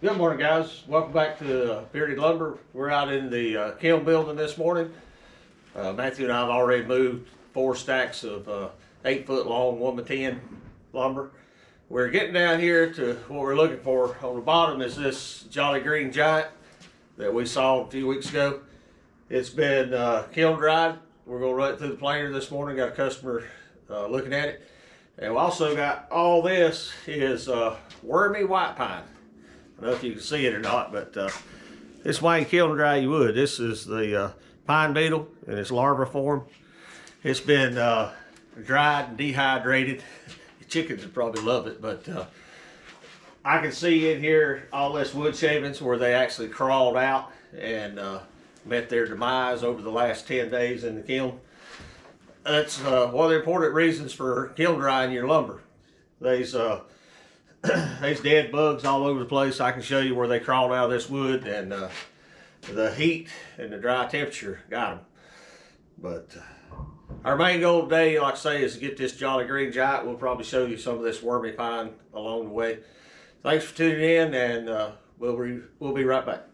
Good morning, guys. Welcome back to Bearded Lumber. We're out in the kiln building this morning. Matthew and I have already moved 4 stacks of 8-foot long 1x10 lumber. We're getting down here to what we're looking for. On the bottom is this Jolly Green Giant that we saw a few weeks ago. It's been kiln dried. We're going to run it through the planer this morning. Got a customer looking at it. And we also got all this is wormy white pine. I don't know if you can see it or not, but this Wayne kiln dry you would. This is the pine beetle in its larva form. It's been dried and dehydrated. The chickens would probably love it, but I can see in here all this wood shavings where they actually crawled out and met their demise over the last 10 days in the kiln. That's one of the important reasons for kiln drying your lumber. There's dead bugs all over the place. I can show you where they crawled out of this wood, and the heat and the dry temperature got them. But our main goal today, like I say, is to get this Jolly Green Giant. We'll probably show you some of this wormy pine along the way. Thanks for tuning in, and we'll be right back.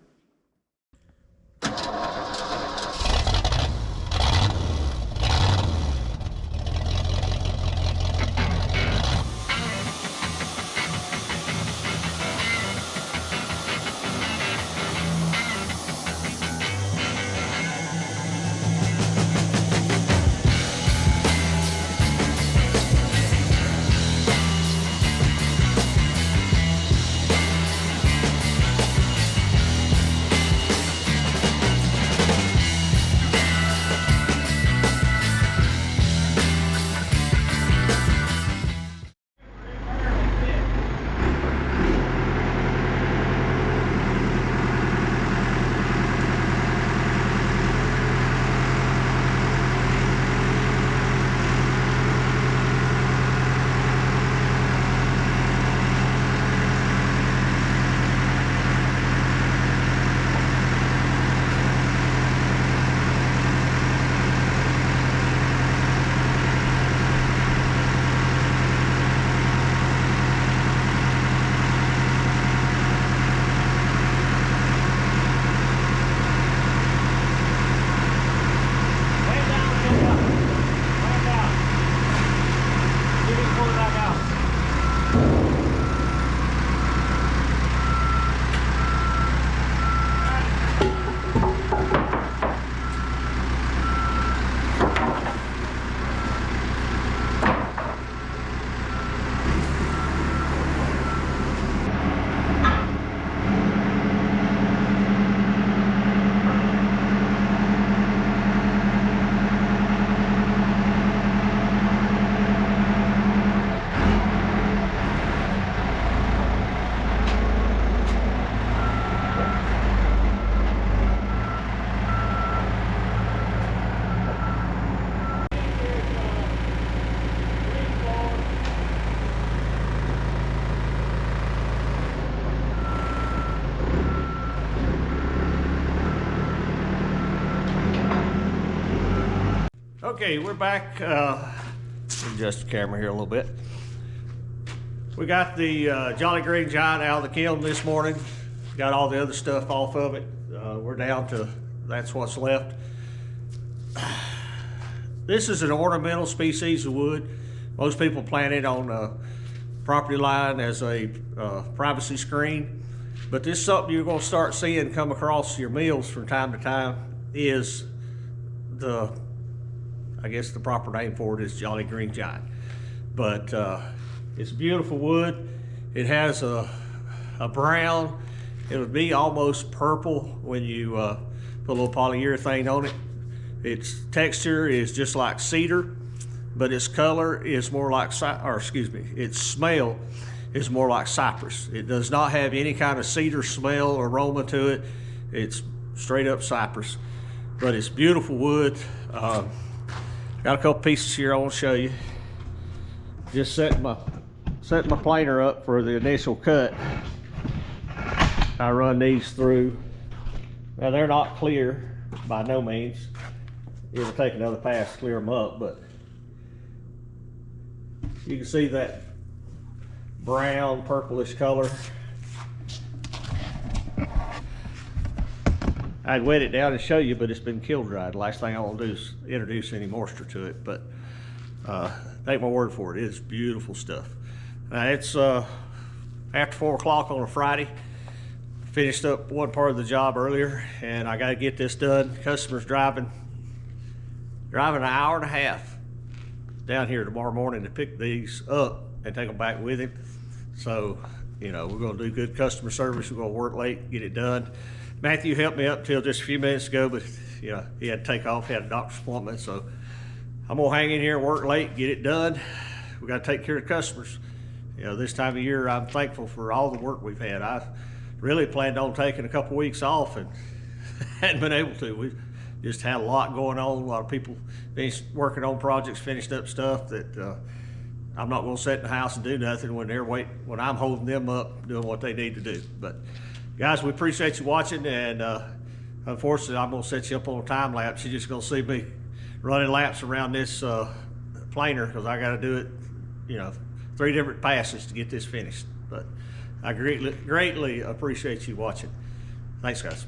Okay, we're back. Adjust the camera here a little bit. We got the Jolly Green Giant out of the kiln this morning. Got all the other stuff off of it. We're down to that's what's left. This is an ornamental species of wood. Most people plant it on a property line as a privacy screen. But this is something you're going to start seeing come across your mills from time to time. Is I guess the proper name for it is Jolly Green Giant. But it's beautiful wood. It has a brown. It would be almost purple when you put a little polyurethane on it. Its texture is just like cedar, but its color is more like, its smell is more like cypress. It does not have any kind of cedar smell or aroma to it. It's straight up cypress, but it's beautiful wood. Got a couple pieces here I want to show you. Just setting my planer up for the initial cut. I run these through. Now they're not clear by no means. It'll take another pass to clear them up, but you can see that brown purplish color. I'd wet it down and show you, but it's been kiln dried. The last thing I want to do is introduce any moisture to it, but take my word for it, it's beautiful stuff. Now it's after 4 o'clock on a Friday. Finished up one part of the job earlier, and I got to get this done. Customer's driving an hour and a half down here tomorrow morning to pick these up and take them back with him. So, you know, we're going to do good customer service. We're going to work late, get it done. Matthew helped me up till just a few minutes ago, but you know, he had to take off, he had a doctor's appointment. So I'm gonna hang in here and work late, get it done. We got to take care of customers. You know, this time of year, I'm thankful for all the work we've had. I really planned on taking a couple weeks off and hadn't been able to. We've just had a lot going on. A lot of people finished working on projects, finished up stuff that I'm not gonna sit in the house and do nothing when when I'm holding them up doing what they need to do. But guys, we appreciate you watching, and unfortunately, I'm gonna set you up on a time lapse. You're just gonna see me running laps around this planer because I gotta do it, you know, 3 different passes to get this finished. But I greatly appreciate you watching. Thanks, guys.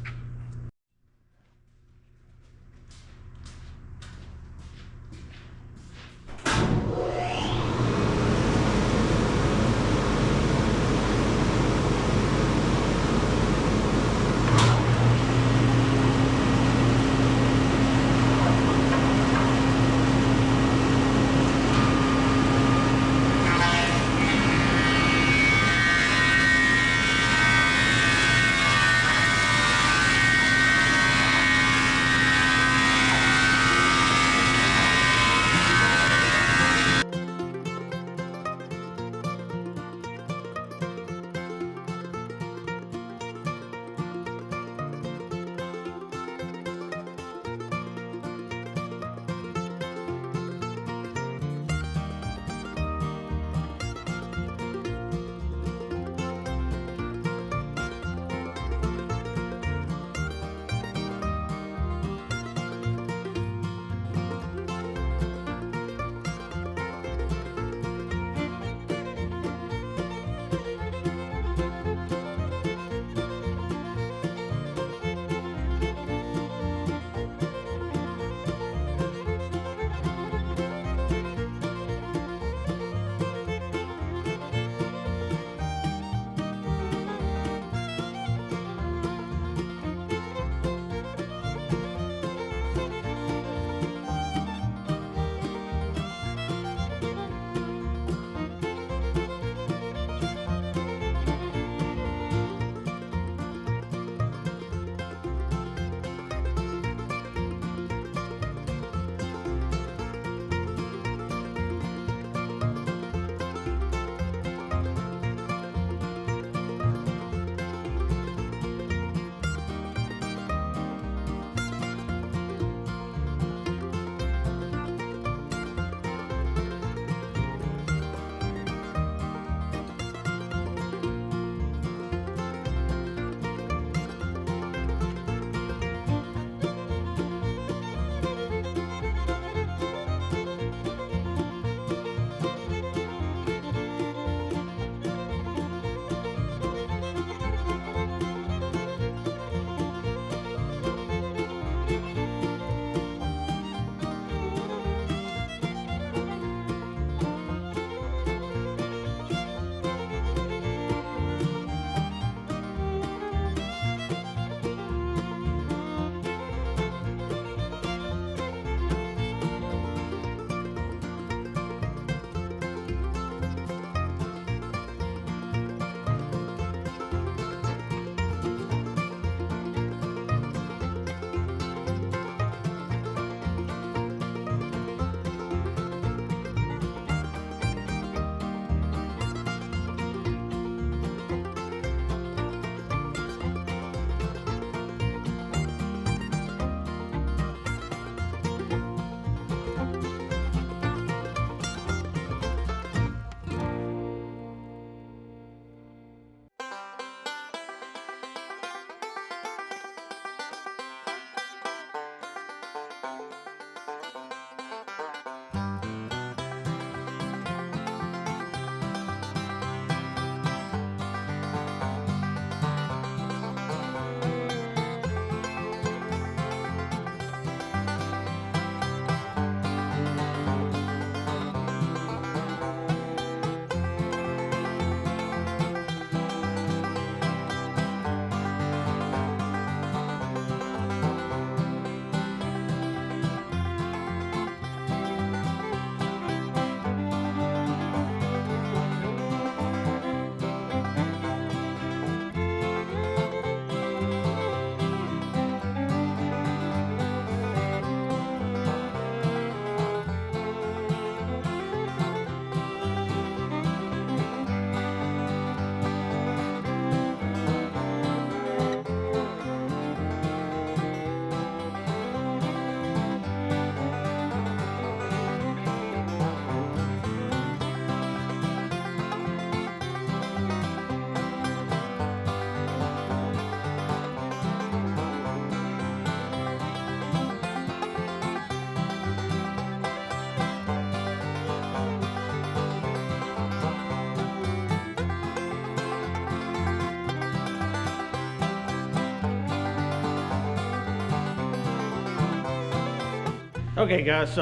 Okay guys,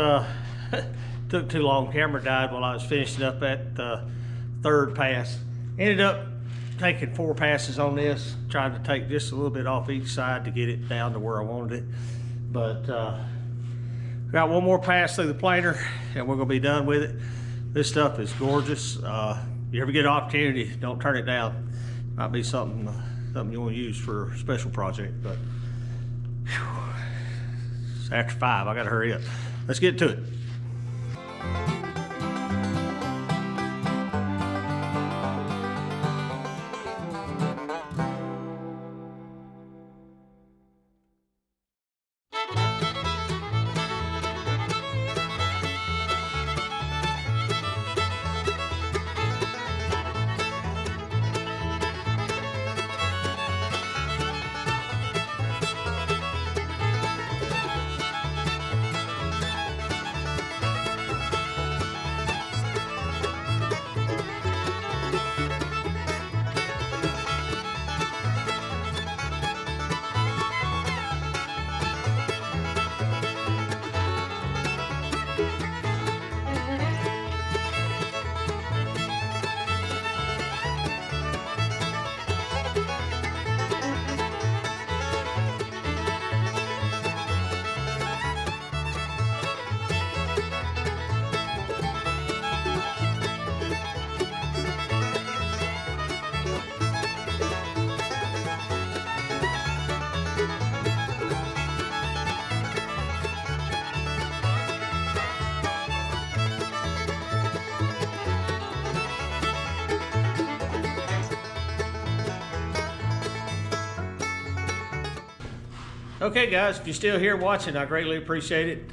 took too long. Camera died while I was finishing up that third pass. Ended up taking 4 passes on this, trying to take just a little bit off each side to get it down to where I wanted it. But got one more pass through the planer and we're gonna be done with it. This stuff is gorgeous. You ever get an opportunity, don't turn it down. Might be something you want to use for a special project. But whew, it's after 5, I gotta hurry up. Let's get to it. Okay guys, if you're still here watching, I greatly appreciate it.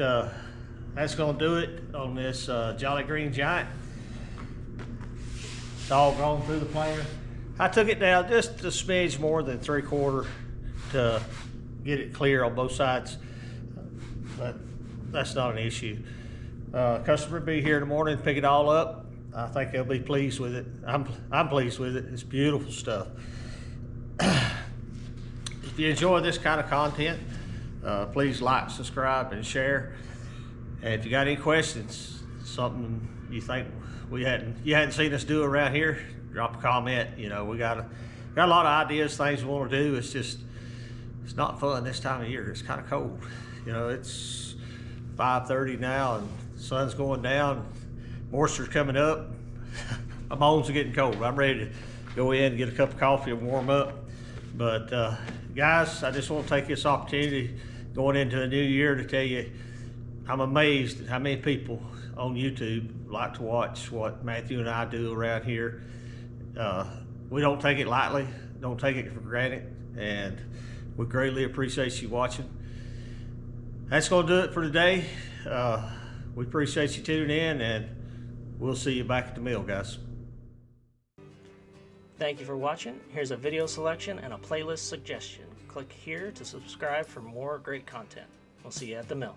That's gonna do it on this Jolly Green Giant. It's all gone through the planer. I took it down just a smidge more than 3/4 to get it clear on both sides, but that's not an issue. Customer will be here in the morning to pick it all up. I think they'll be pleased with it. I'm pleased with it. It's beautiful stuff. If you enjoy this kind of content, please like, subscribe, and share. And if you got any questions, something you think you hadn't seen us do around here, drop a comment. You know, we got a lot of ideas, things we want to do. It's not fun this time of year. It's kind of cold. You know, it's 5:30 now, and the sun's going down. Moisture's coming up. My bones are getting cold. I'm ready to go in and get a cup of coffee and warm up. But guys, I just want to take this opportunity going into a new year to tell you I'm amazed at how many people on YouTube like to watch what Matthew and I do around here. We don't take it lightly, don't take it for granted, and we greatly appreciate you watching. That's going to do it for today. We appreciate you tuning in, and we'll see you back at the mill, guys. Thank you for watching. Here's a video selection and a playlist suggestion. Click here to subscribe for more great content. We'll see you at the mill.